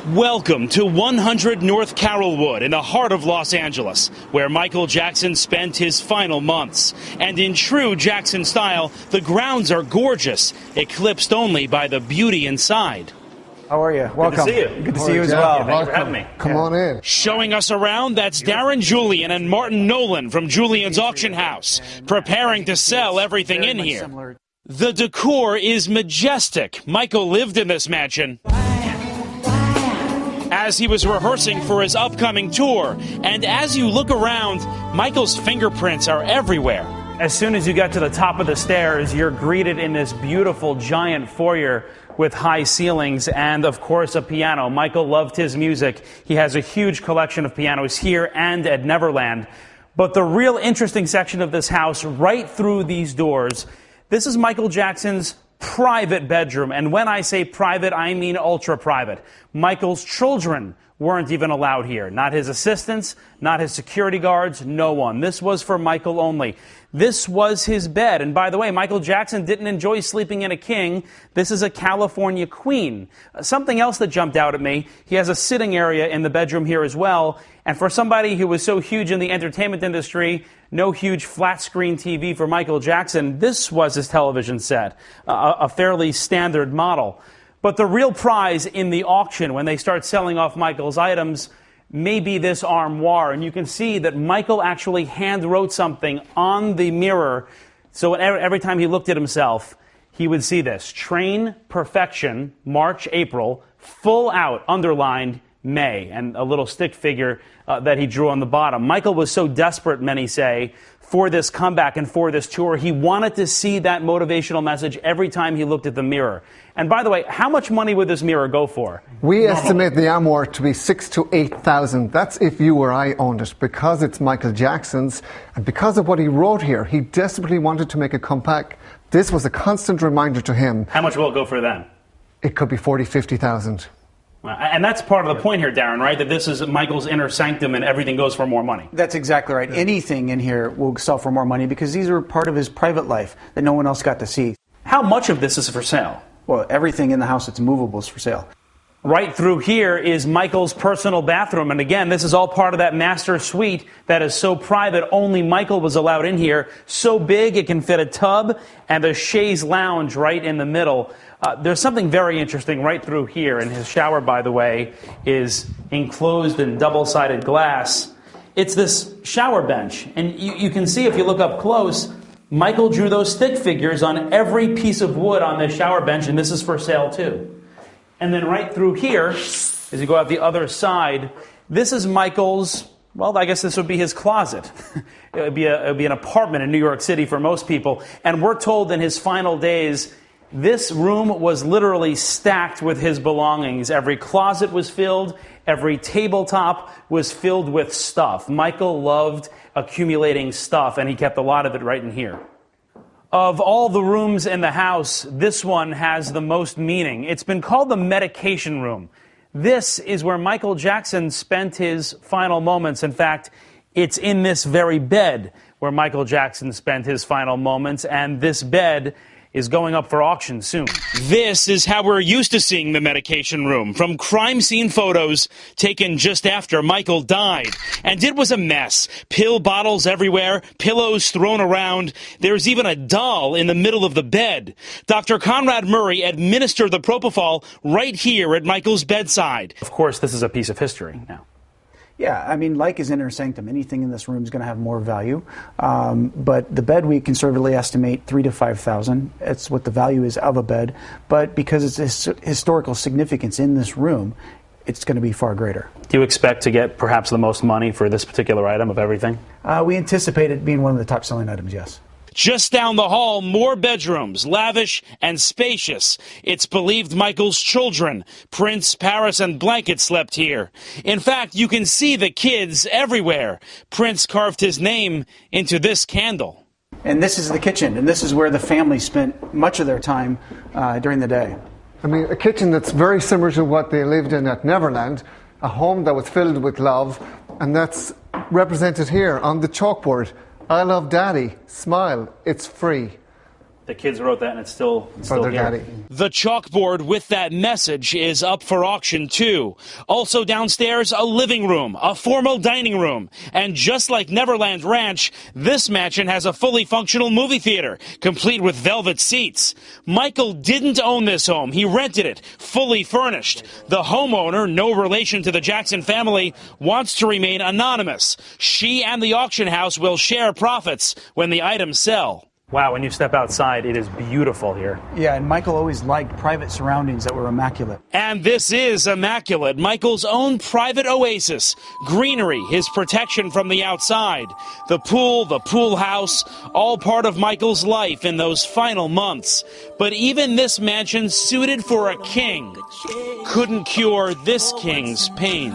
Welcome to 100 North Carolwood in the heart of Los Angeles, where Michael Jackson spent his final months. And in true Jackson style, the grounds are gorgeous, eclipsed only by the beauty inside. How are you? Welcome. Good to see you. Good to see you as well. Thank you for having me. Come on in. Showing us around, that's Darren Julian and Martin Nolan from Julian's Auction House, preparing to sell everything in here. The decor is majestic. Michael lived in this mansion as he was rehearsing for his upcoming tour. And as you look around, Michael's fingerprints are everywhere. As soon as you get to the top of the stairs, you're greeted in this beautiful giant foyer with high ceilings and, of course, a piano. Michael loved his music. He has a huge collection of pianos here and at Neverland. But the real interesting section of this house, right through these doors, this is Michael Jackson's private bedroom. And when I say private, I mean ultra-private. Michael's children weren't even allowed here. Not his assistants, not his security guards, no one. This was for Michael only. This was his bed. And by the way, Michael Jackson didn't enjoy sleeping in a king. This is a California queen. Something else that jumped out at me, he has a sitting area in the bedroom here as well. And for somebody who was so huge in the entertainment industry, no huge flat screen TV for Michael Jackson, this was his television set, a fairly standard model. But the real prize in the auction, when they start selling off Michael's items, may be this armoire. And you can see that Michael actually hand wrote something on the mirror. So every time he looked at himself, he would see this: Train Perfection, March, April, full out, underlined, May, and a little stick figure that he drew on the bottom. Michael was so desperate, many say, for this comeback and for this tour. He wanted to see that motivational message every time he looked at the mirror. And by the way, how much money would this mirror go for? We estimate the armoire to be $6,000 to $8,000. That's if you or I owned it, because it's Michael Jackson's and because of what he wrote here. He desperately wanted to make a comeback. This was a constant reminder to him. How much will it go for then? It could be $40,000, $50,000. And that's part of the point here, Darren, right? That this is Michael's inner sanctum and everything goes for more money. That's exactly right. Anything in here will sell for more money because these are part of his private life that no one else got to see. How much of this is for sale? Well, everything in the house that's movable is for sale. Right through here is Michael's personal bathroom. And again, this is all part of that master suite that is so private, only Michael was allowed in here. So big, it can fit a tub and a chaise lounge right in the middle. There's something very interesting right through here. And his shower, by the way, is enclosed in double-sided glass. It's this shower bench. And you can see, if you look up close, Michael drew those stick figures on every piece of wood on this shower bench, and this is for sale too. And then right through here, as you go out the other side, this is Michael's, well, I guess this would be his closet. It would be an apartment in New York City for most people. And we're told in his final days, this room was literally stacked with his belongings. Every closet was filled. Every tabletop was filled with stuff. Michael loved accumulating stuff, and he kept a lot of it right in here. Of all the rooms in the house, this one has the most meaning. It's been called the medication room. This is where Michael Jackson spent his final moments. In fact, it's in this very bed where Michael Jackson spent his final moments, and this bed is going up for auction soon. This is how we're used to seeing the medication room, from crime scene photos taken just after Michael died. And it was a mess. Pill bottles everywhere, pillows thrown around. There's even a doll in the middle of the bed. Dr. Conrad Murray administered the propofol right here at Michael's bedside. Of course, this is a piece of history now. Yeah, I mean, like his inner sanctum, anything in this room is going to have more value. But the bed, we conservatively estimate $3,000 to $5,000. It's what the value is of a bed. But because it's historical significance in this room, it's going to be far greater. Do you expect to get perhaps the most money for this particular item of everything? We anticipate it being one of the top selling items, yes. Just down the hall, more bedrooms, lavish and spacious. It's believed Michael's children, Prince, Paris, and Blanket, slept here. In fact, you can see the kids everywhere. Prince carved his name into this candle. And this is the kitchen, and this is where the family spent much of their time during the day. I mean, a kitchen that's very similar to what they lived in at Neverland, a home that was filled with love, and that's represented here on the chalkboard. I love Daddy. Smile. It's free. The kids wrote that, and it's still For their here. daddy. The chalkboard with that message is up for auction, too. Also downstairs, a living room, a formal dining room. And just like Neverland Ranch, this mansion has a fully functional movie theater, complete with velvet seats. Michael didn't own this home. He rented it, fully furnished. The homeowner, no relation to the Jackson family, wants to remain anonymous. She and the auction house will share profits when the items sell. Wow, when you step outside, it is beautiful here. Yeah, and Michael always liked private surroundings that were immaculate. And this is immaculate, Michael's own private oasis. Greenery, his protection from the outside. The pool house, all part of Michael's life in those final months. But even this mansion suited for a king couldn't cure this king's pain.